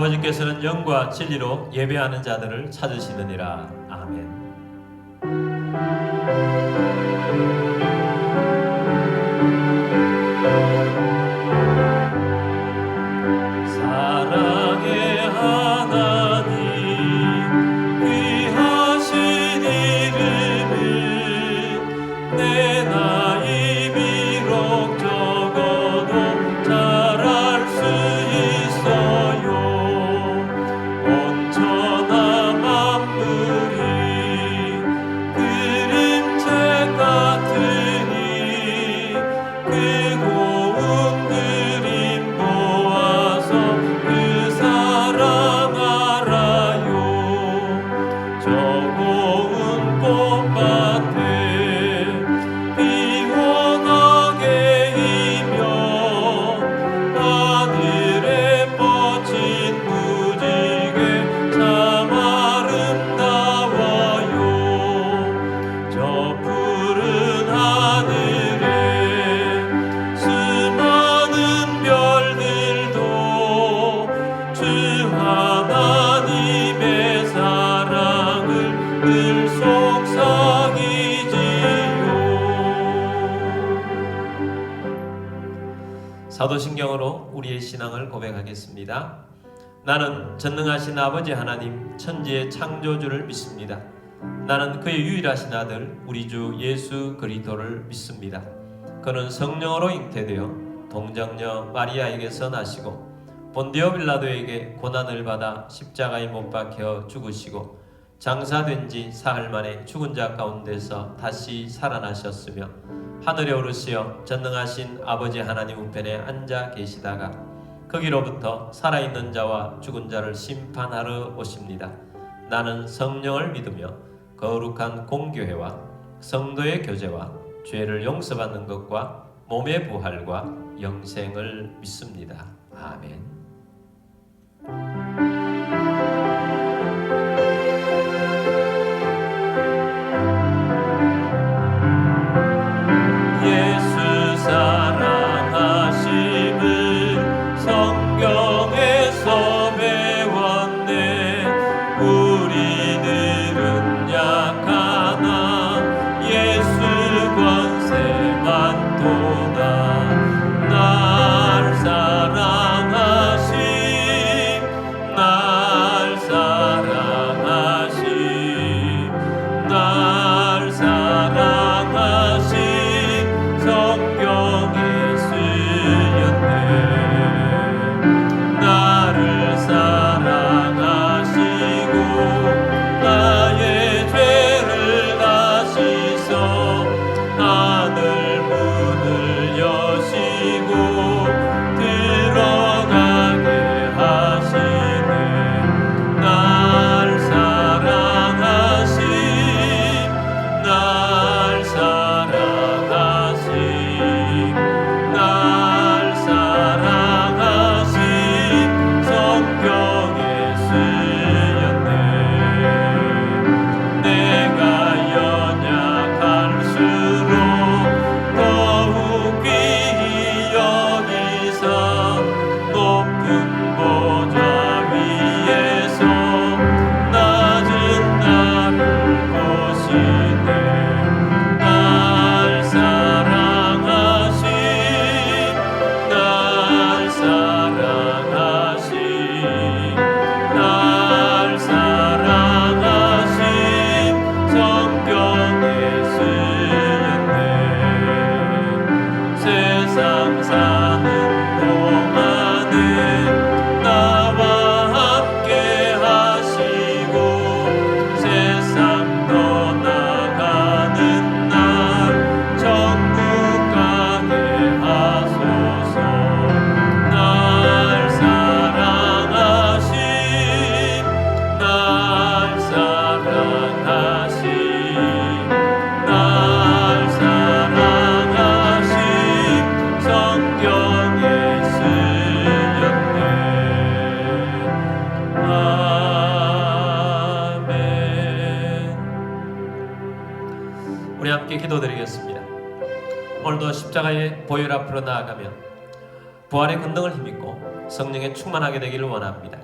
아버지께서는 영과 진리로 예배하는 자들을 찾으시느니라. 아멘. 사랑의 하나님 귀하신 이름을 내 나이 비록 적어도 잘할 수 있어요. 온천하 만물이 그림책 같으니 그 고운 그림 보아서 그 사랑 알아요. 저 고운 꽃밭에 피워나게 이며 하늘에 뻗친 무지개 참 아름다워요. 저 푸른 하늘에 수많은 별들도 주 하나님의 사랑을 늘 속삭이지요. 사도신경으로 우리의 신앙을 고백하겠습니다. 나는 전능하신 아버지 하나님 천지의 창조주를 믿습니다. 나는 그의 유일하신 아들 우리 주 예수 그리스도를 믿습니다. 그는 성령으로 잉태되어 동정녀 마리아에게서 나시고 본디오 빌라도에게 고난을 받아 십자가에 못 박혀 죽으시고 장사된 지 사흘 만에 죽은 자 가운데서 다시 살아나셨으며 하늘에 오르시어 전능하신 아버지 하나님 우편에 앉아 계시다가 거기로부터 살아있는 자와 죽은 자를 심판하러 오십니다. 나는 성령을 믿으며 거룩한 공교회와 성도의 교제와 죄를 용서받는 것과 몸의 부활과 영생을 믿습니다. 아멘. 예수 사랑하심을 성경에서 배웠네. 우리들은 약하나 예수 권세 많도다. 날 사랑하심 날 사랑하심 날 사랑하심 성경에 쓰였네. 나를 사랑하시고 나의 죄를 다 씻어 하늘 문을 여시고 들어가게 하시네. 날 사랑하심 날 사랑하심 날 사랑하심 성경에 쓰였네. 내가 연약할수록 더욱 귀히 여기사 높은 보좌 위에서 낮은 나를 보시네. 날 사랑하심 날 사랑하심 날 사랑하심 성경에 쓰였네. 세상 사는 동안에 나와 함께 하시고 세상 떠나가는 날 천국 가게 하소서. 날 사랑하심 날 사랑하심 날 사랑하심 성경에 쓰였네. 아멘. 우리 함께 기도드리겠습니다. 오늘도 십자가의 보혈 앞으로 나아가며 부활의 권능을 힘입고 성령에 충만하게 되기를 원합니다.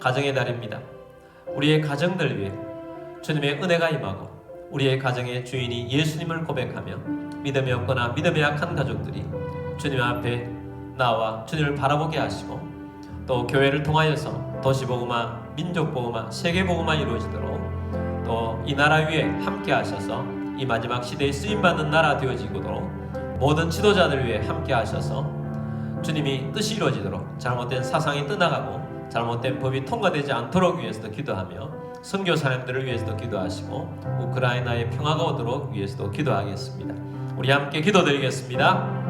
가정의 달입니다. 우리의 가정들 위해 주님의 은혜가 임하고 우리의 가정의 주인이 예수님을 고백하며 믿음이 없거나 믿음이 약한 가족들이 주님 앞에 나와 주님을 바라보게 하시고 또 교회를 통하여서 도시복음화, 민족복음화, 세계복음화 이루어지도록 또 이 나라 위에 함께 하셔서 이 마지막 시대에 쓰임받는 나라 되어지도록 모든 지도자들 위해 함께 하셔서 주님이 뜻이 이루어지도록 잘못된 사상이 떠나가고 잘못된 법이 통과되지 않도록 위해서도 기도하며 선교사님들을 위해서도 기도하시고 우크라이나의 평화가 오도록 위해서도 기도하겠습니다. 우리 함께 기도드리겠습니다.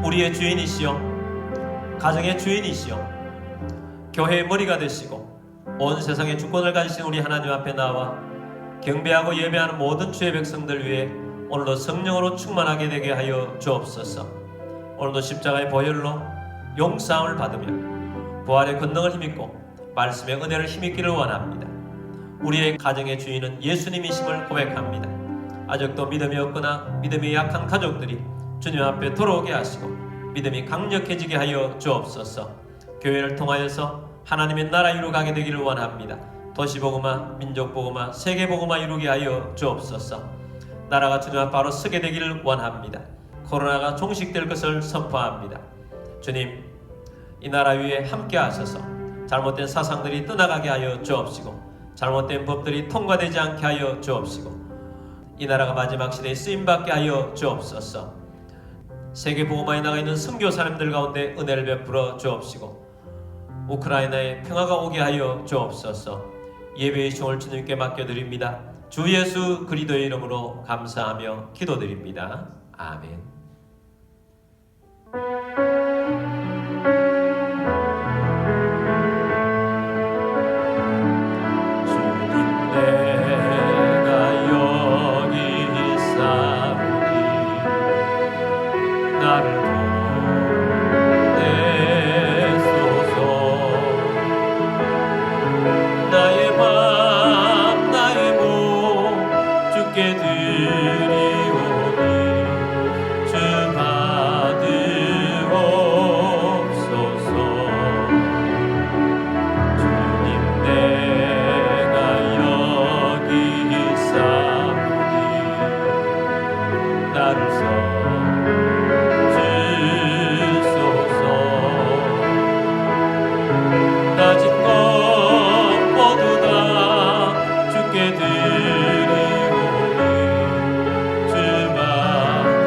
우리의 주인이시여, 가정의 주인이시여, 교회의 머리가 되시고 온 세상의 주권을 가지신 우리 하나님 앞에 나와 경배하고 예배하는 모든 주의 백성들 위해 오늘도 성령으로 충만하게 되게 하여 주옵소서. 오늘도 십자가의 보혈로 용서함을 받으며 부활의 권능을 힘입고 말씀의 은혜를 힘입기를 원합니다. 우리의 가정의 주인은 예수님이심을 고백합니다. 아직도 믿음이 없거나 믿음이 약한 가족들이 주님 앞에 돌아오게 하시고 믿음이 강력해지게 하여 주옵소서. 교회를 통하여서 하나님의 나라 이루어가게 되기를 원합니다. 도시복음화, 민족복음화, 세계복음화 이루게 하여 주옵소서. 나라가 주님 앞에 바로 서게 되기를 원합니다. 코로나가 종식될 것을 선포합니다. 주님, 이 나라 위에 함께 하셔서 잘못된 사상들이 떠나가게 하여 주옵시고 잘못된 법들이 통과되지 않게 하여 주옵시고 이 나라가 마지막 시대에 쓰임받게 하여 주옵소서. 세계복음화에 나가 있는 선교사님들 가운데 은혜를 베풀어 주옵시고 우크라이나에 평화가 오게 하여 주옵소서. 예배의 종을 주님께 맡겨드립니다. 주 예수 그리스도의 이름으로 감사하며 기도드립니다. 아멘. 주님 내가 여기 있사오니 나를 나의 맘 나의 몸 주께 드리오니 주 받으옵소서. 주님 내가 여기 있사오니 나를 써주소서. 가진 것 모두 다 주께 드리오니 주 받으소서.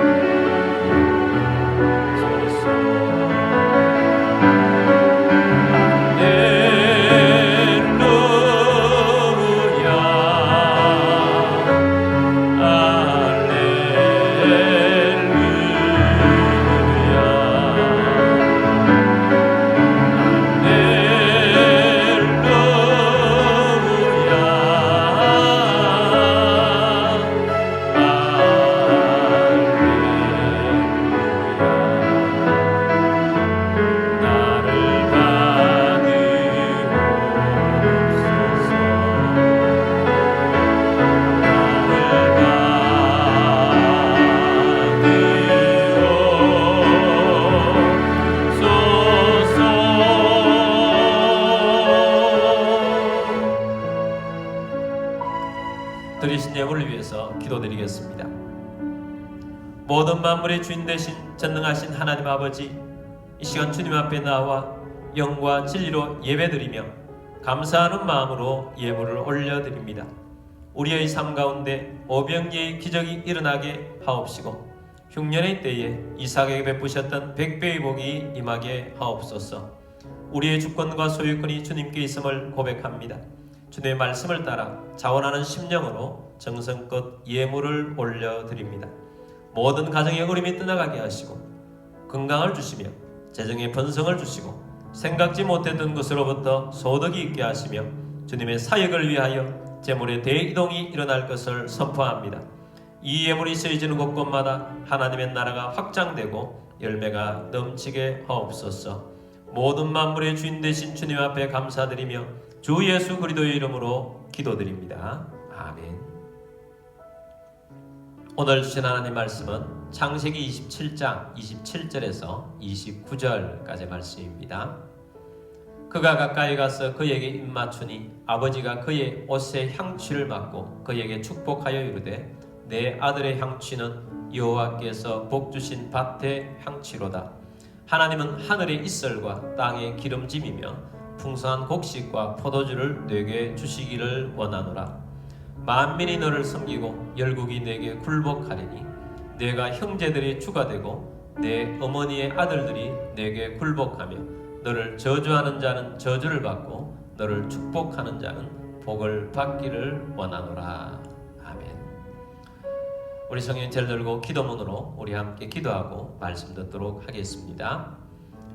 드리신 예물을 위해서 기도드리겠습니다. 모든 만물의 주인 되신 전능하신 하나님 아버지, 이 시간 주님 앞에 나와 영과 진리로 예배드리며 감사하는 마음으로 예물을 올려드립니다. 우리의 삶 가운데 오병이의 기적이 일어나게 하옵시고 흉년의 때에 이삭에게 베푸셨던 백배의 복이 임하게 하옵소서. 우리의 주권과 소유권이 주님께 있음을 고백합니다. 주님의 말씀을 따라 자원하는 심령으로 정성껏 예물을 올려드립니다. 모든 가정의 어림이 떠나가게 하시고 건강을 주시며 재정의 번성을 주시고 생각지 못했던 것으로부터 소득이 있게 하시며 주님의 사역을 위하여 재물의 대이동이 일어날 것을 선포합니다. 이 예물이 쓰여지는 곳곳마다 하나님의 나라가 확장되고 열매가 넘치게 하옵소서. 모든 만물의 주인 되신 주님 앞에 감사드리며 주 예수 그리스도의 이름으로 기도드립니다. 아멘. 오늘 주신 하나님 말씀은 창세기 27장 27절에서 29절까지 말씀입니다. 그가 가까이 가서 그에게 입맞추니 아버지가 그의 옷에 향취를 맡고 그에게 축복하여 이르되 내 아들의 향취는 여호와께서 복 주신 밭의 향취로다. 하나님은 하늘의 이슬과 땅의 기름짐이며 풍성한 곡식과 포도주를 내게 주시기를 원하노라. 만민이 너를 섬기고 열국이 내게 굴복하리니 내가 형제들의 주가 되고 내 어머니의 아들들이 내게 굴복하며 너를 저주하는 자는 저주를 받고 너를 축복하는 자는 복을 받기를 원하노라. 아멘. 우리 성령 제를 들고 기도문으로 우리 함께 기도하고 말씀 듣도록 하겠습니다.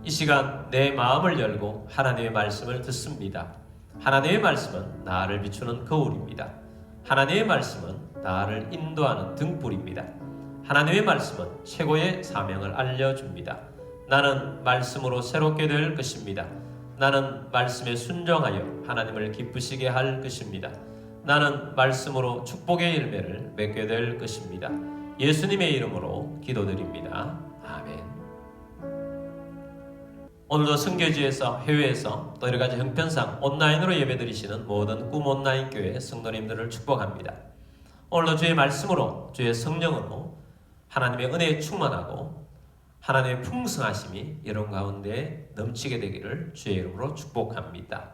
이 시간 내 마음을 열고 하나님의 말씀을 듣습니다. 하나님의 말씀은 나를 비추는 거울입니다. 하나님의 말씀은 나를 인도하는 등불입니다. 하나님의 말씀은 최고의 사명을 알려줍니다. 나는 말씀으로 새롭게 될 것입니다. 나는 말씀에 순종하여 하나님을 기쁘시게 할 것입니다. 나는 말씀으로 축복의 열매를 맺게 될 것입니다. 예수님의 이름으로 기도드립니다. 아멘. 오늘도 선교지에서 해외에서 또 여러가지 형편상 온라인으로 예배드리시는 모든 꿈 온라인 교회 성도님들을 축복합니다. 오늘도 주의 말씀으로 주의 성령으로 하나님의 은혜에 충만하고 하나님의 풍성하심이 여러분 가운데 넘치게 되기를 주의 이름으로 축복합니다.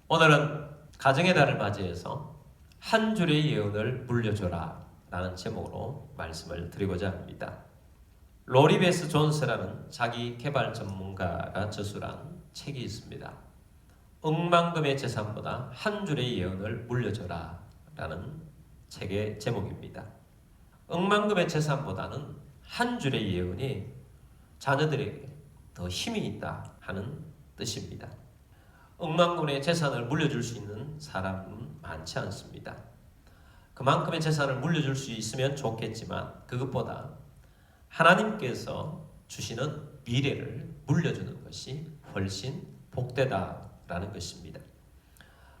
오늘은 가정의 달을 맞이해서 한 줄의 예언을 물려줘라 라는 제목으로 말씀을 드리고자 합니다. 로리 베스 존스라는 자기 개발 전문가가 저술한 책이 있습니다. 억만금의 재산보다 한 줄의 예언을 물려줘라 라는 책의 제목입니다. 억만금의 재산보다는 한 줄의 예언이 자녀들에게 더 힘이 있다 하는 뜻입니다. 억만금의 재산을 물려줄 수 있는 사람은 많지 않습니다. 그만큼의 재산을 물려줄 수 있으면 좋겠지만 그것보다 하나님께서 주시는 미래를 물려주는 것이 훨씬 복되다라는 것입니다.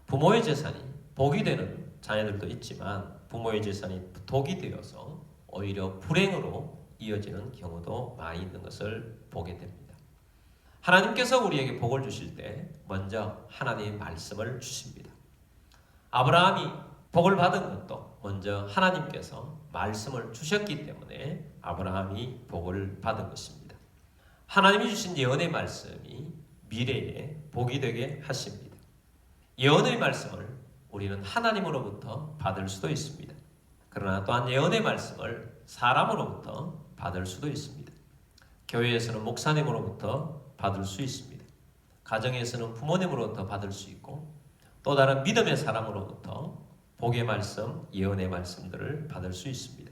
부모의 재산이 복이 되는 자녀들도 있지만 부모의 재산이 독이 되어서 오히려 불행으로 이어지는 경우도 많이 있는 것을 보게 됩니다. 하나님께서 우리에게 복을 주실 때 먼저 하나님의 말씀을 주십니다. 아브라함이 복을 받은 것도 먼저 하나님께서 말씀을 주셨기 때문에 아브라함이 복을 받은 것입니다. 하나님이 주신 예언의 말씀이 미래에 복이 되게 하십니다. 예언의 말씀을 우리는 하나님으로부터 받을 수도 있습니다. 그러나 또한 예언의 말씀을 사람으로부터 받을 수도 있습니다. 교회에서는 목사님으로부터 받을 수 있습니다. 가정에서는 부모님으로부터 받을 수 있고 또 다른 믿음의 사람으로부터 복의 말씀, 예언의 말씀들을 받을 수 있습니다.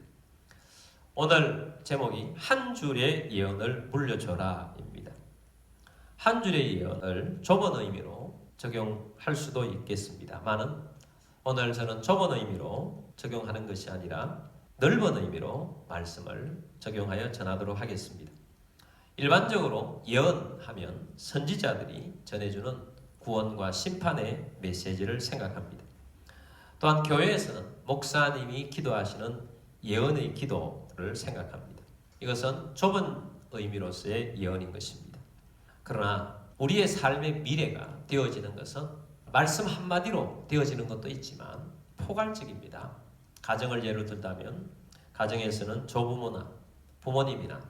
오늘 제목이 한 줄의 예언을 물려줘라입니다. 한 줄의 예언을 좁은 의미로 적용할 수도 있겠습니다만은 오늘 저는 좁은 의미로 적용하는 것이 아니라 넓은 의미로 말씀을 적용하여 전하도록 하겠습니다. 일반적으로 예언하면 선지자들이 전해주는 구원과 심판의 메시지를 생각합니다. 또한 교회에서는 목사님이 기도하시는 예언의 기도를 생각합니다. 이것은 좁은 의미로서의 예언인 것입니다. 그러나 우리의 삶의 미래가 되어지는 것은 말씀 한마디로 되어지는 것도 있지만 포괄적입니다. 가정을 예로 들다면 가정에서는 조부모나 부모님이나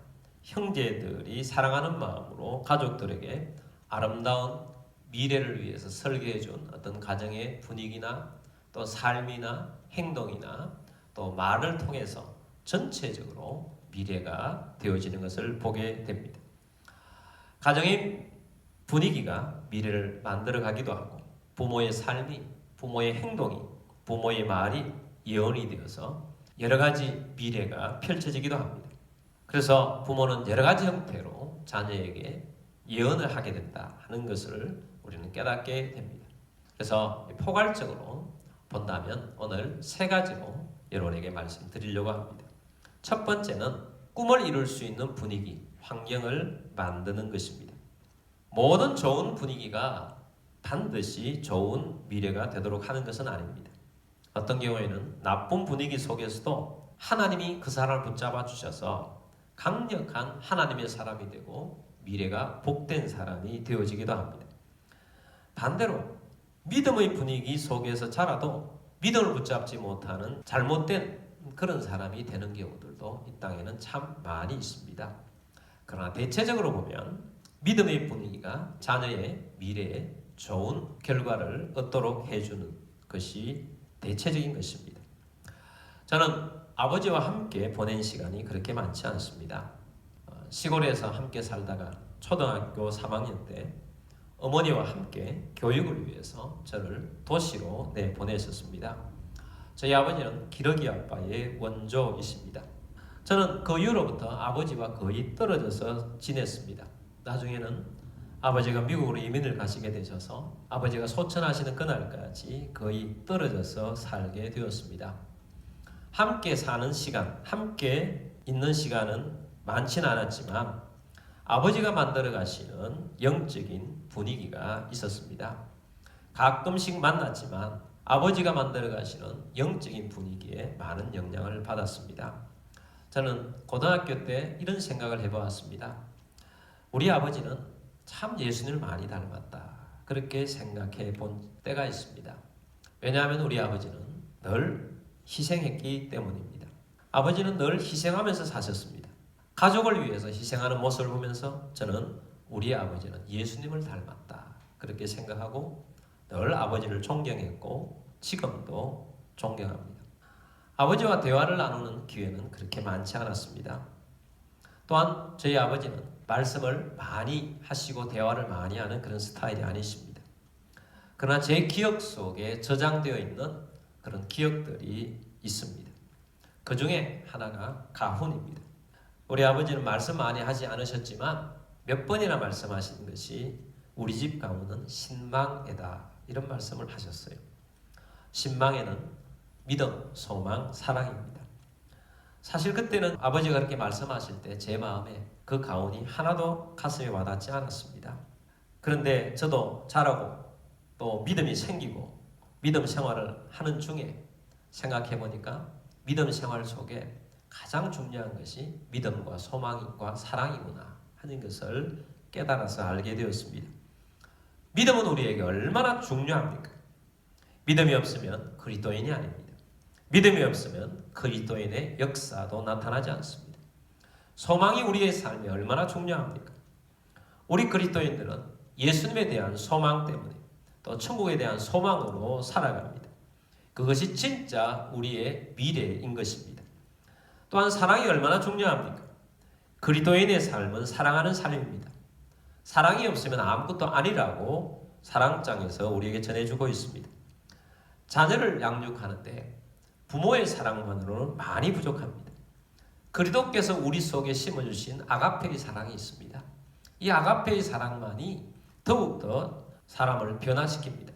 형제들이 사랑하는 마음으로 가족들에게 아름다운 미래를 위해서 설계해준 어떤 가정의 분위기나 또 삶이나 행동이나 또 말을 통해서 전체적으로 미래가 되어지는 것을 보게 됩니다. 가정의 분위기가 미래를 만들어 가기도 하고 부모의 삶이, 부모의 행동이, 부모의 말이 예언이 되어서 여러 가지 미래가 펼쳐지기도 합니다. 그래서 부모는 여러 가지 형태로 자녀에게 예언을 하게 된다 하는 것을 우리는 깨닫게 됩니다. 그래서 포괄적으로 본다면 오늘 세 가지로 여러분에게 말씀드리려고 합니다. 첫 번째는 꿈을 이룰 수 있는 분위기, 환경을 만드는 것입니다. 모든 좋은 분위기가 반드시 좋은 미래가 되도록 하는 것은 아닙니다. 어떤 경우에는 나쁜 분위기 속에서도 하나님이 그 사람을 붙잡아 주셔서 강력한 하나님의 사람이 되고 미래가 복된 사람이 되어지기도 합니다. 반대로 믿음의 분위기 속에서 자라도 믿음을 붙잡지 못하는 잘못된 그런 사람이 되는 경우들도 이 땅에는 참 많이 있습니다. 그러나 대체적으로 보면 믿음의 분위기가 자녀의 미래에 좋은 결과를 얻도록 해주는 것이 대체적인 것입니다. 저는 아버지와 함께 보낸 시간이 그렇게 많지 않습니다. 시골에서 함께 살다가 초등학교 3학년 때 어머니와 함께 교육을 위해서 저를 도시로 내보내셨습니다. 저희 아버지는 기러기 아빠의 원조이십니다. 저는 그 이후로부터 아버지와 거의 떨어져서 지냈습니다. 나중에는 아버지가 미국으로 이민을 가시게 되셔서 아버지가 소천하시는 그날까지 거의 떨어져서 살게 되었습니다. 함께 사는 시간, 함께 있는 시간은 많지는 않았지만 아버지가 만들어 가시는 영적인 분위기가 있었습니다. 가끔씩 만났지만 아버지가 만들어 가시는 영적인 분위기에 많은 영향을 받았습니다. 저는 고등학교 때 이런 생각을 해보았습니다. 우리 아버지는 참 예수님을 많이 닮았다. 그렇게 생각해 본 때가 있습니다. 왜냐하면 우리 아버지는 늘 희생했기 때문입니다. 아버지는 늘 희생하면서 사셨습니다. 가족을 위해서 희생하는 모습을 보면서 저는 우리 아버지는 예수님을 닮았다. 그렇게 생각하고 늘 아버지를 존경했고 지금도 존경합니다. 아버지와 대화를 나누는 기회는 그렇게 많지 않았습니다. 또한 저희 아버지는 말씀을 많이 하시고 대화를 많이 하는 그런 스타일이 아니십니다. 그러나 제 기억 속에 저장되어 있는 그런 기억들이 있습니다. 그 중에 하나가 가훈입니다. 우리 아버지는 말씀 많이 하지 않으셨지만 몇 번이나 말씀하신 것이 우리 집 가훈은 신망에다 이런 말씀을 하셨어요. 신망에는 믿음, 소망, 사랑입니다. 사실 그때는 아버지가 그렇게 말씀하실 때 제 마음에 그 가훈이 하나도 가슴에 와닿지 않았습니다. 그런데 저도 자라고 또 믿음이 생기고 믿음 생활을 하는 중에 생각해 보니까 믿음 생활 속에 가장 중요한 것이 믿음과 소망과 사랑이구나 하는 것을 깨달아서 알게 되었습니다. 믿음은 우리에게 얼마나 중요합니까? 믿음이 없으면 그리스도인이 아닙니다. 믿음이 없으면 그리스도인의 역사도 나타나지 않습니다. 소망이 우리의 삶에 얼마나 중요합니까? 우리 그리스도인들은 예수님에 대한 소망 때문에 또 천국에 대한 소망으로 살아갑니다. 그것이 진짜 우리의 미래인 것입니다. 또한 사랑이 얼마나 중요합니까? 그리스도인의 삶은 사랑하는 삶입니다. 사랑이 없으면 아무것도 아니라고 사랑장에서 우리에게 전해주고 있습니다. 자녀를 양육하는데 부모의 사랑만으로는 많이 부족합니다. 그리스도께서 우리 속에 심어주신 아가페의 사랑이 있습니다. 이 아가페의 사랑만이 더욱더 사람을 변화시킵니다.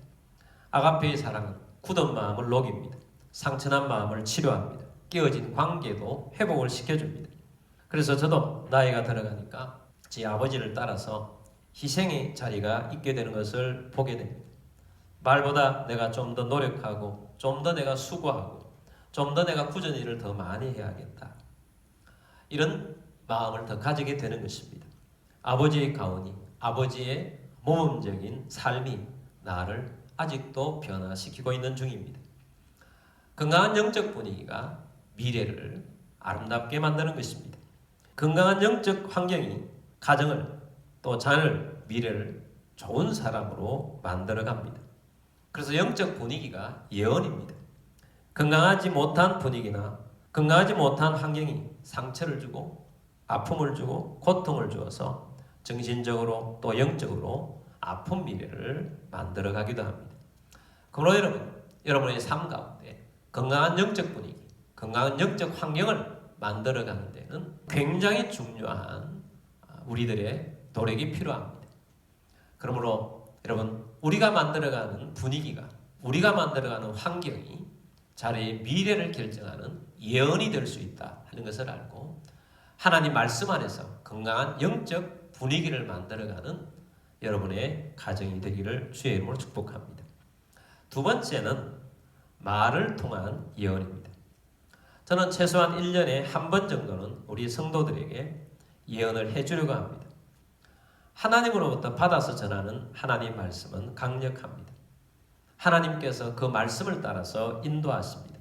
아가페의 사랑은 굳은 마음을 녹입니다. 상처난 마음을 치료합니다. 깨어진 관계도 회복을 시켜줍니다. 그래서 저도 나이가 들어가니까 제 아버지를 따라서 희생의 자리가 있게 되는 것을 보게 됩니다. 말보다 내가 좀 더 노력하고 좀 더 내가 수고하고 좀 더 내가 굳은 일을 더 많이 해야겠다. 이런 마음을 더 가지게 되는 것입니다. 아버지의 가훈이, 아버지의 모범적인 삶이 나를 아직도 변화시키고 있는 중입니다. 건강한 영적 분위기가 미래를 아름답게 만드는 것입니다. 건강한 영적 환경이 가정을 또 자녀를 미래를 좋은 사람으로 만들어 갑니다. 그래서 영적 분위기가 예언입니다. 건강하지 못한 분위기나 건강하지 못한 환경이 상처를 주고 아픔을 주고 고통을 주어서 정신적으로 또 영적으로 아픈 미래를 만들어 가기도 합니다. 그러므로 여러분의 삶 가운데 건강한 영적 분위기, 건강한 영적 환경을 만들어 가는 데는 굉장히 중요한 우리들의 노력이 필요합니다. 그러므로 여러분, 우리가 만들어가는 분위기가, 우리가 만들어가는 환경이 자녀의 미래를 결정하는 예언이 될 수 있다 하는 것을 알고 하나님 말씀 안에서 건강한 영적 분위기를 만들어가는 여러분의 가정이 되기를 주의 이름으로 축복합니다. 두 번째는 말을 통한 예언입니다. 저는 최소한 1년에 한 번 정도는 우리 성도들에게 예언을 해주려고 합니다. 하나님으로부터 받아서 전하는 하나님 말씀은 강력합니다. 하나님께서 그 말씀을 따라서 인도하십니다.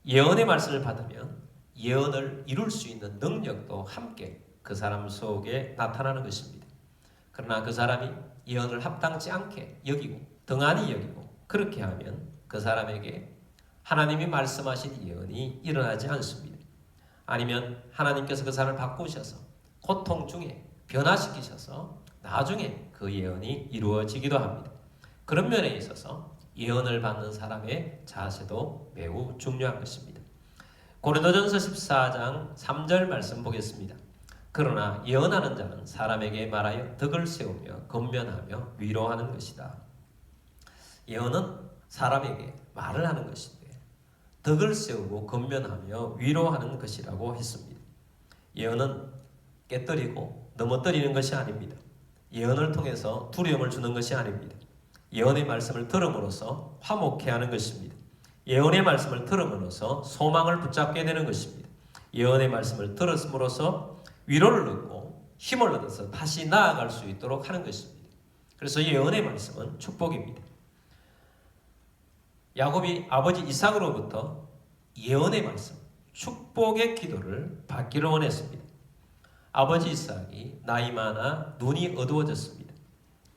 예언의 말씀을 받으면 예언을 이룰 수 있는 능력도 함께 그 사람 속에 나타나는 것입니다. 그러나 그 사람이 예언을 합당치 않게 여기고 등한히 여기고 그렇게 하면 그 사람에게 하나님이 말씀하신 예언이 일어나지 않습니다. 아니면 하나님께서 그 사람을 바꾸셔서 고통 중에 변화시키셔서 나중에 그 예언이 이루어지기도 합니다. 그런 면에 있어서 예언을 받는 사람의 자세도 매우 중요한 것입니다. 고린도전서 14장 3절 말씀 보겠습니다. 그러나 예언하는 자는 사람에게 말하여 덕을 세우며 건면하며 위로하는 것이다. 예언은 사람에게 말을 하는 것인데 덕을 세우고 건면하며 위로하는 것이라고 했습니다. 예언은 깨뜨리고 넘어뜨리는 것이 아닙니다. 예언을 통해서 두려움을 주는 것이 아닙니다. 예언의 말씀을 들음으로써 화목해 하는 것입니다. 예언의 말씀을 들음으로써 소망을 붙잡게 되는 것입니다. 예언의 말씀을 들었음으로써 위로를 얻고 힘을 얻어서 다시 나아갈 수 있도록 하는 것입니다. 그래서 예언의 말씀은 축복입니다. 야곱이 아버지 이삭으로부터 예언의 말씀, 축복의 기도를 받기를 원했습니다. 아버지 이삭이 나이 많아 눈이 어두워졌습니다.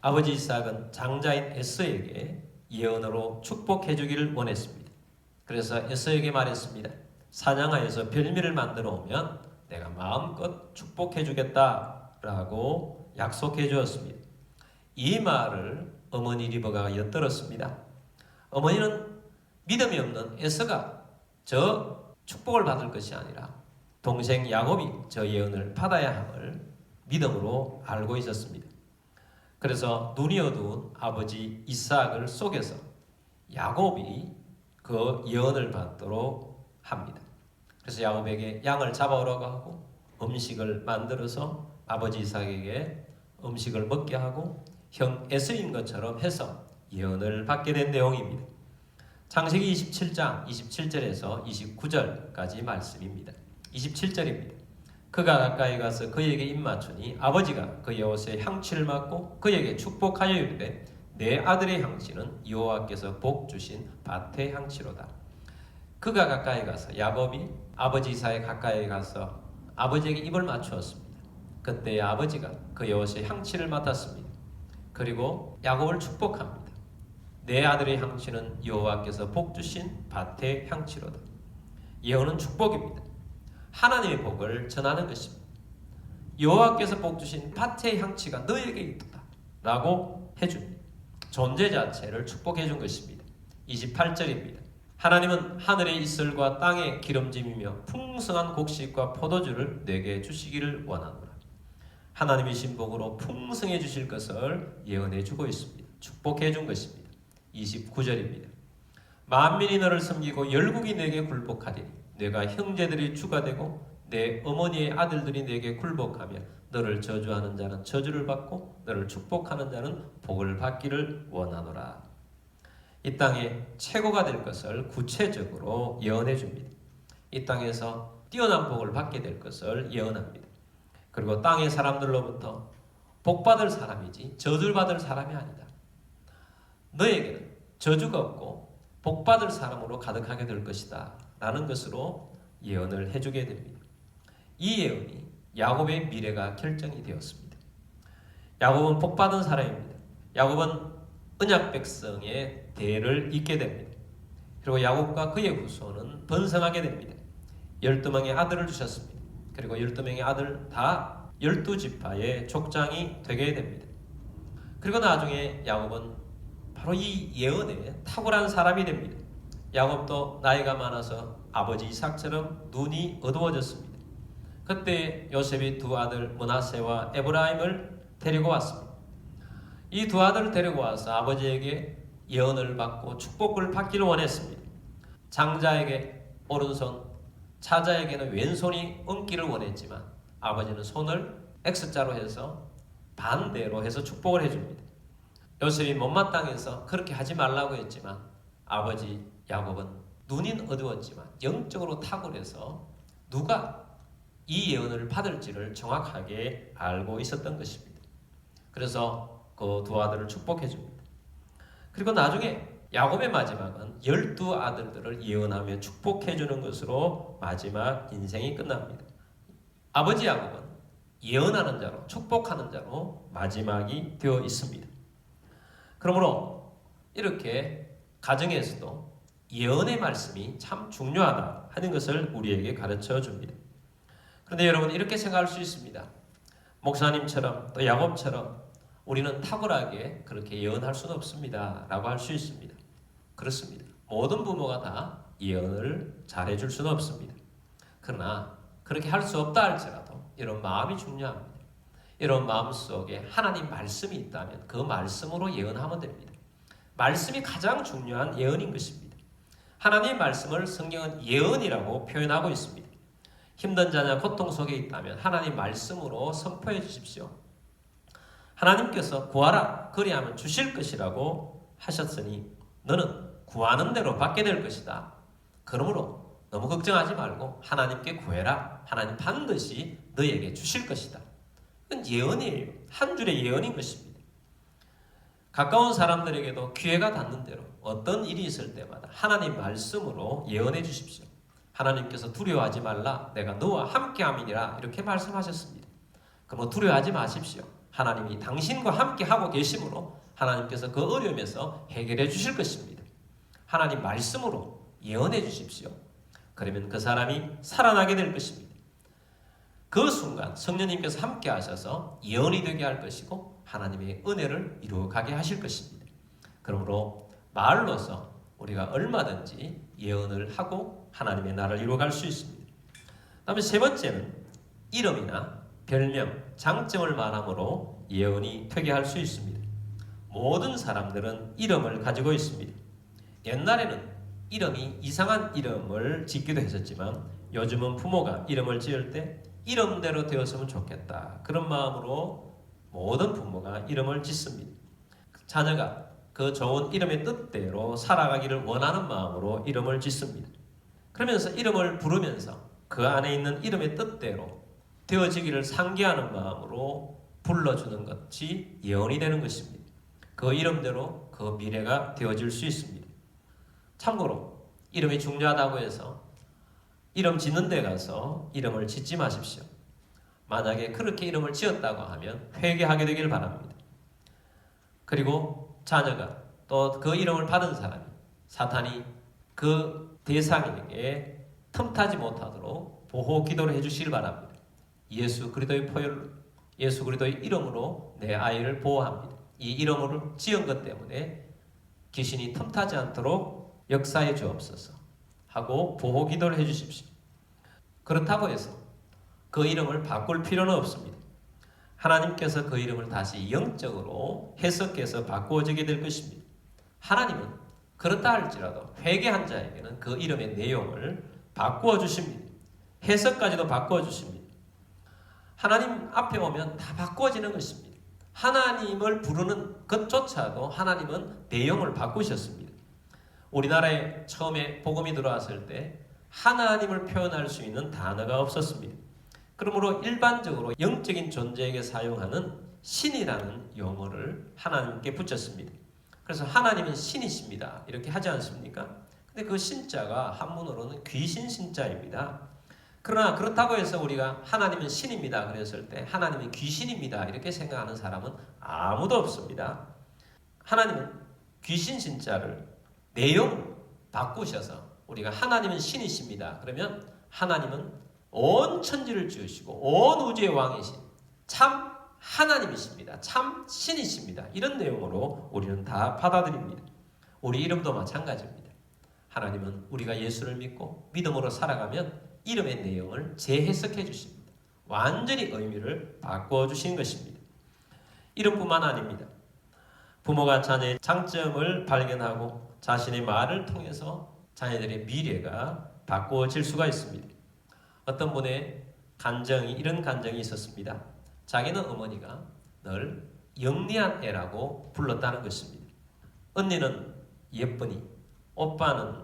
아버지 이삭은 장자인 에서에게 예언으로 축복해 주기를 원했습니다. 그래서 에서에게 말했습니다. 사냥하여서 별미를 만들어 오면 내가 마음껏 축복해 주겠다라고 약속해 주었습니다. 이 말을 어머니 리버가가 엿들었습니다. 어머니는 믿음이 없는 에서가 저 축복을 받을 것이 아니라 동생 야곱이 저 예언을 받아야 함을 믿음으로 알고 있었습니다. 그래서 눈이 어두운 아버지 이삭을 속여서 야곱이 그 예언을 받도록 합니다. 그래서 야곱에게 양을 잡아오라고 하고 음식을 만들어서 아버지 이삭에게 음식을 먹게 하고 형 에서인 것처럼 해서 예언을 받게 된 내용입니다. 창세기 27장 27절에서 29절까지 말씀입니다. 27절입니다. 그가 가까이 가서 그에게 입맞추니 아버지가 그의 옷에 향취를 맡고 그에게 축복하여 이르되 내 아들의 향취는 여호와께서 복 주신 밭의 향취로다. 그가 가까이 가서 야곱이 아버지 이삭에 가까이 가서 아버지에게 입을 맞추었습니다. 그때 아버지가 그의 옷에 향취를 맡았습니다. 그리고 야곱을 축복합니다. 내 아들의 향취는 여호와께서 복 주신 밭의 향취로다. 예언은 축복입니다. 하나님의 복을 전하는 것입니다. 여호와께서 복 주신 밭의 향취가 너에게 있다 라고 해줍니다. 존재 자체를 축복해 준 것입니다. 28절입니다. 하나님은 하늘의 이슬과 땅의 기름짐이며 풍성한 곡식과 포도주를 내게 주시기를 원하노라. 하나님이신 복으로 풍성해 주실 것을 예언해 주고 있습니다. 축복해 준 것입니다. 29절입니다. 만민이 너를 섬기고 열국이 내게 굴복하리니 내가 형제들이 주가 되고 내 어머니의 아들들이 내게 굴복하며 너를 저주하는 자는 저주를 받고 너를 축복하는 자는 복을 받기를 원하노라. 이 땅에 최고가 될 것을 구체적으로 예언해 줍니다. 이 땅에서 뛰어난 복을 받게 될 것을 예언합니다. 그리고 땅의 사람들로부터 복받을 사람이지 저주를 받을 사람이 아니다. 너에게는 저주가 없고 복받을 사람으로 가득하게 될 것이다 라는 것으로 예언을 해주게 됩니다. 이 예언이 야곱의 미래가 결정이 되었습니다. 야곱은 복받은 사람입니다. 야곱은 언약 백성의 대를 잇게 됩니다. 그리고 야곱과 그의 후손은 번성하게 됩니다. 12명의 아들을 주셨습니다. 그리고 12명의 아들 다 12지파의 족장이 되게 됩니다. 그리고 나중에 야곱은 바로 이 예언에 탁월한 사람이 됩니다. 야곱도 나이가 많아서 아버지 이삭처럼 눈이 어두워졌습니다. 그때 요셉이 두 아들 므낫세와 에브라임을 데리고 왔습니다. 이 두 아들을 데리고 와서 아버지에게 예언을 받고 축복을 받기를 원했습니다. 장자에게 오른손, 차자에게는 왼손이 얹기를 원했지만 아버지는 손을 X자로 해서 반대로 해서 축복을 해줍니다. 요셉이 못마땅해서 그렇게 하지 말라고 했지만 아버지 야곱은 눈이 어두웠지만 영적으로 탁월해서 누가 이 예언을 받을지를 정확하게 알고 있었던 것입니다. 그래서 그 두 아들을 축복해 줍니다. 그리고 나중에 야곱의 마지막은 12아들들을 예언하며 축복해 주는 것으로 마지막 인생이 끝납니다. 아버지 야곱은 예언하는 자로 축복하는 자로 마지막이 되어 있습니다. 그러므로 이렇게 가정에서도 예언의 말씀이 참 중요하다 하는 것을 우리에게 가르쳐 줍니다. 그런데 여러분 이렇게 생각할 수 있습니다. 목사님처럼 또 야곱처럼 우리는 탁월하게 그렇게 예언할 수는 없습니다 라고 할 수 있습니다. 그렇습니다. 모든 부모가 다 예언을 잘해줄 수는 없습니다. 그러나 그렇게 할 수 없다 할지라도 이런 마음이 중요합니다. 이런 마음속에 하나님 말씀이 있다면 그 말씀으로 예언하면 됩니다. 말씀이 가장 중요한 예언인 것입니다. 하나님의 말씀을 성경은 예언이라고 표현하고 있습니다. 힘든 자냐 고통 속에 있다면 하나님 말씀으로 선포해 주십시오. 하나님께서 구하라 그리하면 주실 것이라고 하셨으니 너는 구하는 대로 받게 될 것이다. 그러므로 너무 걱정하지 말고 하나님께 구해라. 하나님 반드시 너에게 주실 것이다. 이건 예언이에요. 한 줄의 예언인 것입니다. 가까운 사람들에게도 기회가 닿는 대로 어떤 일이 있을 때마다 하나님 말씀으로 예언해 주십시오. 하나님께서 두려워하지 말라. 내가 너와 함께함이니라. 이렇게 말씀하셨습니다. 그럼 두려워하지 마십시오. 하나님이 당신과 함께 하고 계심으로 하나님께서 그 어려움에서 해결해 주실 것입니다. 하나님 말씀으로 예언해 주십시오. 그러면 그 사람이 살아나게 될 것입니다. 그 순간 성령님께서 함께 하셔서 예언이 되게 할 것이고 하나님의 은혜를 이루어가게 하실 것입니다. 그러므로 말로서 우리가 얼마든지 예언을 하고 하나님의 나라를 이루어갈 수 있습니다. 다음에 세 번째는 이름이나 별명, 장점을 말함으로 예언이 되게 할 수 있습니다. 모든 사람들은 이름을 가지고 있습니다. 옛날에는 이름이 이상한 이름을 짓기도 했었지만 요즘은 부모가 이름을 지을 때 이름대로 되었으면 좋겠다. 그런 마음으로 모든 부모가 이름을 짓습니다. 자녀가 그 좋은 이름의 뜻대로 살아가기를 원하는 마음으로 이름을 짓습니다. 그러면서 이름을 부르면서 그 안에 있는 이름의 뜻대로 되어지기를 상기하는 마음으로 불러주는 것이 예언이 되는 것입니다. 그 이름대로 그 미래가 되어질 수 있습니다. 참고로 이름이 중요하다고 해서 이름 짓는 데 가서 이름을 짓지 마십시오. 만약에 그렇게 이름을 지었다고 하면 회개하게 되길 바랍니다. 그리고 자녀가 또 그 이름을 받은 사람이 사탄이 그 대상에게 틈타지 못하도록 보호 기도를 해주시길 바랍니다. 예수 그리스도의 포효로 예수 그리스도의 이름으로 내 아이를 보호합니다. 이 이름을 지은 것 때문에 귀신이 틈타지 않도록 역사해 주옵소서 하고 보호 기도를 해주십시오. 그렇다고 해서 그 이름을 바꿀 필요는 없습니다. 하나님께서 그 이름을 다시 영적으로 해석해서 바꾸어지게 될 것입니다. 하나님은 그렇다 할지라도 회개한 자에게는 그 이름의 내용을 바꾸어 주십니다. 해석까지도 바꾸어 주십니다. 하나님 앞에 오면 다 바꾸어지는 것입니다. 하나님을 부르는 것조차도 하나님은 내용을 바꾸셨습니다. 우리나라에 처음에 복음이 들어왔을 때 하나님을 표현할 수 있는 단어가 없었습니다. 그러므로 일반적으로 영적인 존재에게 사용하는 신이라는 용어를 하나님께 붙였습니다. 그래서 하나님은 신이십니다. 이렇게 하지 않습니까? 근데 그 신자가 한문으로는 귀신 신자입니다. 그러나 그렇다고 해서 우리가 하나님은 신입니다 그랬을 때 하나님은 귀신입니다 이렇게 생각하는 사람은 아무도 없습니다. 하나님은 귀신 신자를 내용 바꾸셔서 우리가 하나님은 신이십니다. 그러면 하나님은 온 천지를 지으시고 온 우주의 왕이신 참 하나님이십니다. 참 신이십니다. 이런 내용으로 우리는 다 받아들입니다. 우리 이름도 마찬가지입니다. 하나님은 우리가 예수를 믿고 믿음으로 살아가면 이름의 내용을 재해석해 주십니다. 완전히 의미를 바꿔 주신 것입니다. 이름뿐만 아닙니다. 부모가 자녀의 장점을 발견하고 자신의 말을 통해서 자녀들의 미래가 바꿔질 수가 있습니다. 어떤 분의 간정이 이런 간정이 있었습니다. 자기는 어머니가 늘 영리한 애라고 불렀다는 것입니다. 언니는 예쁘니, 오빠는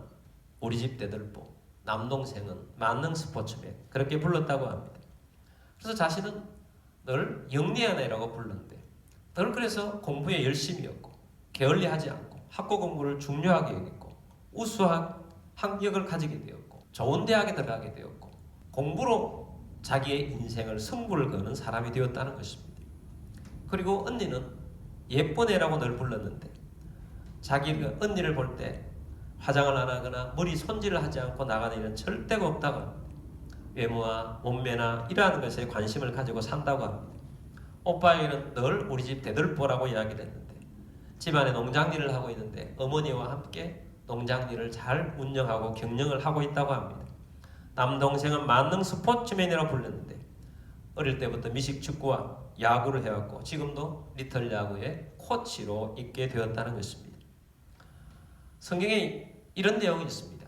우리 집 대들보, 남동생은 만능 스포츠맨 그렇게 불렀다고 합니다. 그래서 자신은 늘 영리한 애라고 불렀는데 늘 그래서 공부에 열심이었고 게을리하지 않고 학교 공부를 중요하게 여겼고 우수한 학력을 가지게 되었고 좋은 대학에 들어가게 되었고 공부로 자기의 인생을 승부를 거는 사람이 되었다는 것입니다. 그리고 언니는 예쁜 애라고 늘 불렀는데 자기가 언니를 볼 때 화장을 안 하거나 머리 손질을 하지 않고 나가는 일은 절대가 없다고 합니다. 외모와 몸매나 이러한 것에 관심을 가지고 산다고 합니다. 오빠에게는 늘 우리 집 대들보라고 이야기를 했는데 집안에 농장일을 하고 있는데 어머니와 함께 농장일을 잘 운영하고 경영을 하고 있다고 합니다. 남동생은 만능 스포츠맨이라고 불렀는데 어릴 때부터 미식축구와 야구를 해왔고 지금도 리틀 야구의 코치로 있게 되었다는 것입니다. 성경에 이런 내용이 있습니다.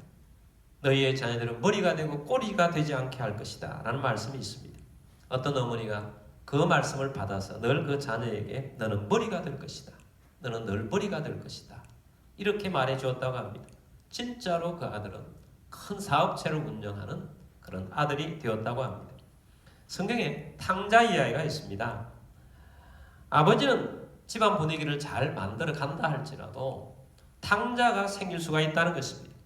너희의 자녀들은 머리가 되고 꼬리가 되지 않게 할 것이다 라는 말씀이 있습니다. 어떤 어머니가 그 말씀을 받아서 늘 그 자녀에게 너는 머리가 될 것이다. 너는 늘 머리가 될 것이다. 이렇게 말해 주었다고 합니다. 진짜로 그 아들은 큰 사업체를 운영하는 그런 아들이 되었다고 합니다. 성경에 탕자 이야기가 있습니다. 아버지는 집안 분위기를 잘 만들어 간다 할지라도 탕자가 생길 수가 있다는 것입니다.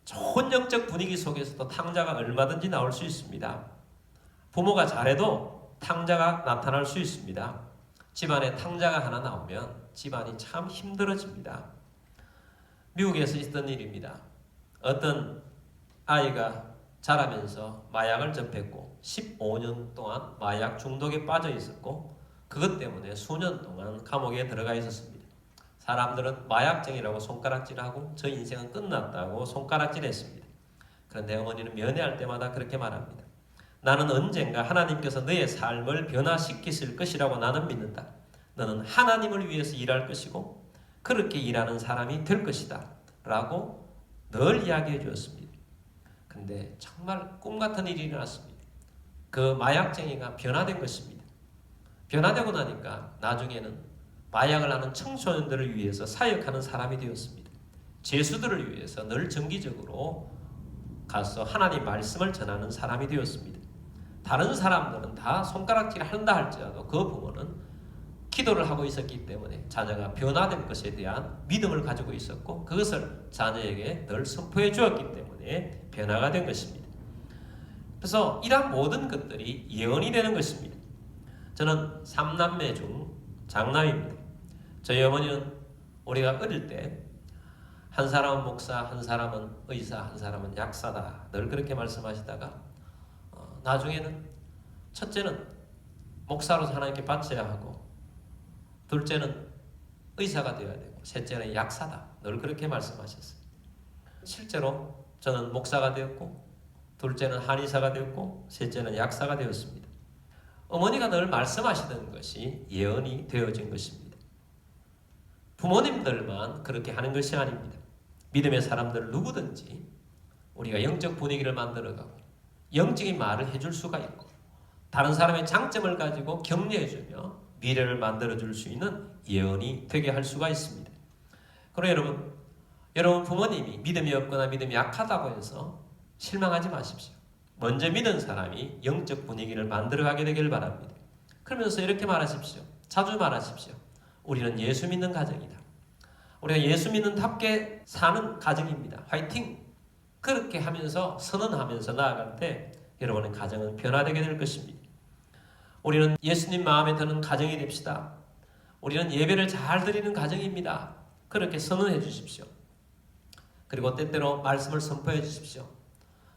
좋은 영적 분위기 속에서도 탕자가 얼마든지 나올 수 있습니다. 부모가 잘해도 탕자가 나타날 수 있습니다. 집안에 탕자가 하나 나오면 집안이 참 힘들어집니다. 미국에서 있던 일입니다. 어떤 아이가 자라면서 마약을 접했고 15년 동안 마약 중독에 빠져 있었고 그것 때문에 수년 동안 감옥에 들어가 있었습니다. 사람들은 마약쟁이라고 손가락질하고 저 인생은 끝났다고 손가락질했습니다. 그런데 어머니는 면회할 때마다 그렇게 말합니다. 나는 언젠가 하나님께서 너의 삶을 변화시키실 것이라고 나는 믿는다. 너는 하나님을 위해서 일할 것이고 그렇게 일하는 사람이 될 것이다 라고 늘 이야기해 주었습니다. 근데 정말 꿈같은 일이 일어났습니다. 그 마약쟁이가 변화된 것입니다. 변화되고 나니까 나중에는 마약을 하는 청소년들을 위해서 사역하는 사람이 되었습니다. 죄수들을 위해서 늘 정기적으로 가서 하나님 말씀을 전하는 사람이 되었습니다. 다른 사람들은 다 손가락질 한다 할지라도 그 부모는 기도를 하고 있었기 때문에 자녀가 변화될 것에 대한 믿음을 가지고 있었고 그것을 자녀에게 늘 선포해 주었기 때문에 변화가 된 것입니다. 그래서 이러한 모든 것들이 예언이 되는 것입니다. 저는 3남매 중 장남입니다. 저희 어머니는 우리가 어릴 때 한 사람은 목사, 한 사람은 의사, 한 사람은 약사다 늘 그렇게 말씀하시다가 나중에는 첫째는 목사로 하나님께 바쳐야 하고 둘째는 의사가 되어야 되고 셋째는 약사다 늘 그렇게 말씀하셨어요. 실제로 저는 목사가 되었고 둘째는 한의사가 되었고 셋째는 약사가 되었습니다. 어머니가 늘 말씀하시던 것이 예언이 되어진 것입니다. 부모님들만 그렇게 하는 것이 아닙니다. 믿음의 사람들 누구든지 우리가 영적 분위기를 만들어가고 영적인 말을 해줄 수가 있고 다른 사람의 장점을 가지고 격려해주며 미래를 만들어줄 수 있는 예언이 되게 할 수가 있습니다. 그러나 여러분 부모님이 믿음이 없거나 믿음이 약하다고 해서 실망하지 마십시오. 먼저 믿은 사람이 영적 분위기를 만들어가게 되길 바랍니다. 그러면서 이렇게 말하십시오. 자주 말하십시오. 우리는 예수 믿는 가정이다. 우리가 예수 믿는답게 사는 가정입니다. 화이팅! 그렇게 하면서 선언하면서 나아갈 때 여러분의 가정은 변화되게 될 것입니다. 우리는 예수님 마음에 드는 가정이 됩시다. 우리는 예배를 잘 드리는 가정입니다. 그렇게 선언해 주십시오. 그리고 때때로 말씀을 선포해 주십시오.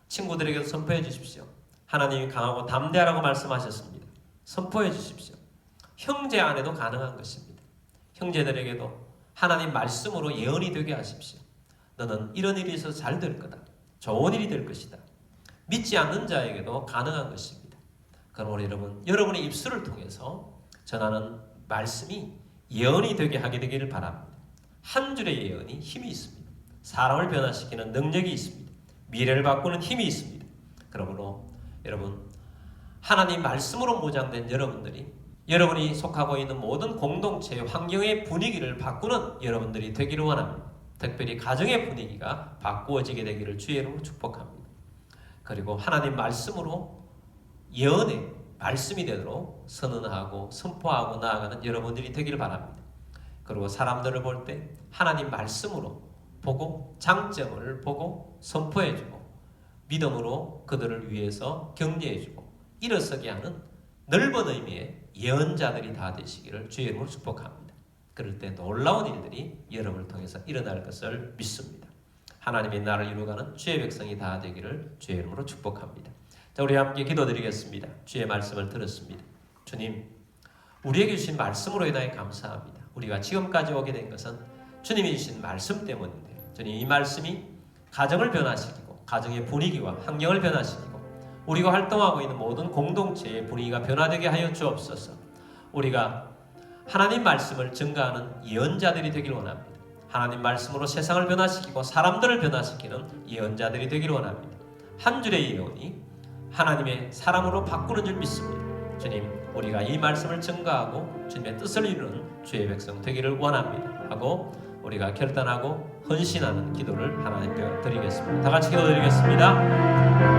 친구들에게도 선포해 주십시오. 하나님이 강하고 담대하라고 말씀하셨습니다. 선포해 주십시오. 형제 안에도 가능한 것입니다. 형제들에게도 하나님 말씀으로 예언이 되게 하십시오. 너는 이런 일이 있어서 잘 될 거다. 좋은 일이 될 것이다. 믿지 않는 자에게도 가능한 것입니다. 그럼 우리 여러분의 입술을 통해서 전하는 말씀이 예언이 되게 하게 되기를 바랍니다. 한 줄의 예언이 힘이 있습니다. 사람을 변화시키는 능력이 있습니다. 미래를 바꾸는 힘이 있습니다. 그러므로 여러분, 하나님 말씀으로 무장된 여러분이 속하고 있는 모든 공동체의 환경의 분위기를 바꾸는 여러분들이 되기를 원합니다. 특별히 가정의 분위기가 바꾸어지게 되기를 주의 이름으로 축복합니다. 그리고 하나님 말씀으로 예언의 말씀이 되도록 선언하고 선포하고 나아가는 여러분들이 되기를 바랍니다. 그리고 사람들을 볼 때 하나님 말씀으로 보고 장점을 보고 선포해주고 믿음으로 그들을 위해서 격려해주고 일어서게 하는 넓은 의미의 예언자들이 다 되시기를 주의 이름으로 축복합니다. 그럴 때 놀라운 일들이 여러분을 통해서 일어날 것을 믿습니다. 하나님의 나라를 이루어가는 주의 백성이 다 되기를 주의 이름으로 축복합니다. 자, 우리 함께 기도드리겠습니다. 주의 말씀을 들었습니다. 주님, 우리에게 주신 말씀으로 인하여 감사합니다. 우리가 지금까지 오게 된 것은 주님이 주신 말씀 때문인데, 주님, 이 말씀이 가정을 변화시키고 가정의 분위기와 환경을 변화시키고 우리가 활동하고 있는 모든 공동체의 분위기가 변화되게 하여 주옵소서. 우리가 하나님 말씀을 증거하는 예언자들이 되기를 원합니다. 하나님 말씀으로 세상을 변화시키고 사람들을 변화시키는 예언자들이 되기를 원합니다. 한 줄의 예언이 하나님의 사람으로 바꾸는 줄 믿습니다. 주님, 우리가 이 말씀을 증거하고 주님의 뜻을 이루는 주의 백성 되기를 원합니다 하고 우리가 결단하고 헌신하는 기도를 하나님께 드리겠습니다. 다 같이 기도드리겠습니다.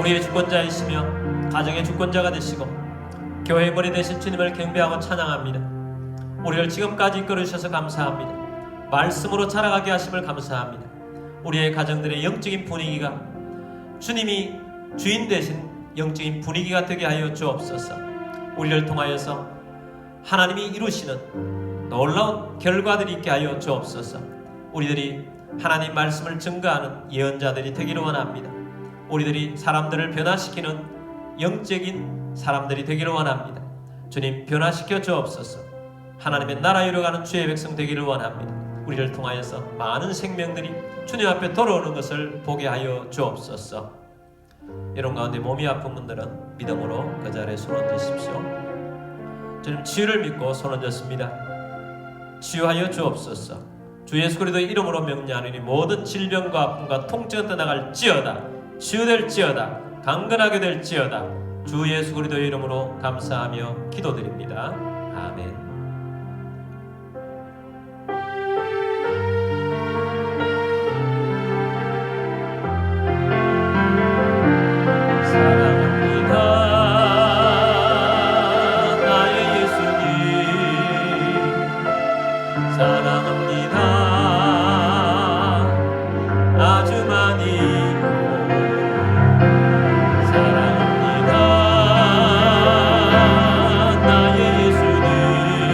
우리의 주권자이시며 가정의 주권자가 되시고 교회의 머리 되신 주님을 경배하고 찬양합니다. 우리를 지금까지 이끌어주셔서 감사합니다. 말씀으로 자라가게 하심을 감사합니다. 우리의 가정들의 영적인 분위기가 주님이 주인 되신 영적인 분위기가 되게 하여 주옵소서. 우리를 통하여서 하나님이 이루시는 놀라운 결과들이 있게 하여 주옵소서. 우리들이 하나님 말씀을 증거하는 예언자들이 되기를 원합니다. 우리들이 사람들을 변화시키는 영적인 사람들이 되기를 원합니다. 주님, 변화시켜 주옵소서. 하나님의 나라 이루어가는 주의 백성 되기를 원합니다. 우리를 통하여서 많은 생명들이 주님 앞에 돌아오는 것을 보게 하여 주옵소서. 이런 가운데 몸이 아픈 분들은 믿음으로 그 자리에 손 얹으십시오. 주님, 치유를 믿고 손 얹었습니다. 치유하여 주옵소서. 주 예수 그리스도의 이름으로 명령하노니 모든 질병과 아픔과 통증은 떠나갈지어다. 치유될지어다. 강건하게 될지어다. 주 예수 그리스도의 이름으로 감사하며 기도드립니다. 아멘. 사랑합니다 나의 예수님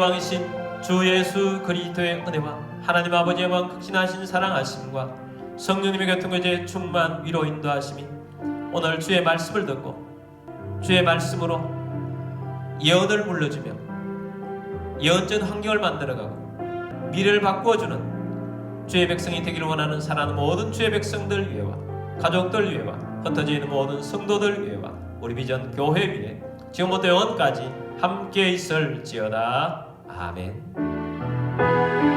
왕이신 주 예수 그리스도의 은혜와 하나님 아버지의 왕 극진하신 사랑하심과 성령님의 교통교제 충만 위로 인도하심이 오늘 주의 말씀을 듣고 주의 말씀으로 예언을 물려주며 예언전 환경을 만들어가고 미래를 바꾸어주는 주의 백성이 되기를 원하는 사랑하는 모든 주의 백성들 위해와 가족들 위해와 흩어져 있는 모든 성도들 위해와 우리 비전 교회 위에 지금부터 영원까지 함께 있을지어다. 아멘.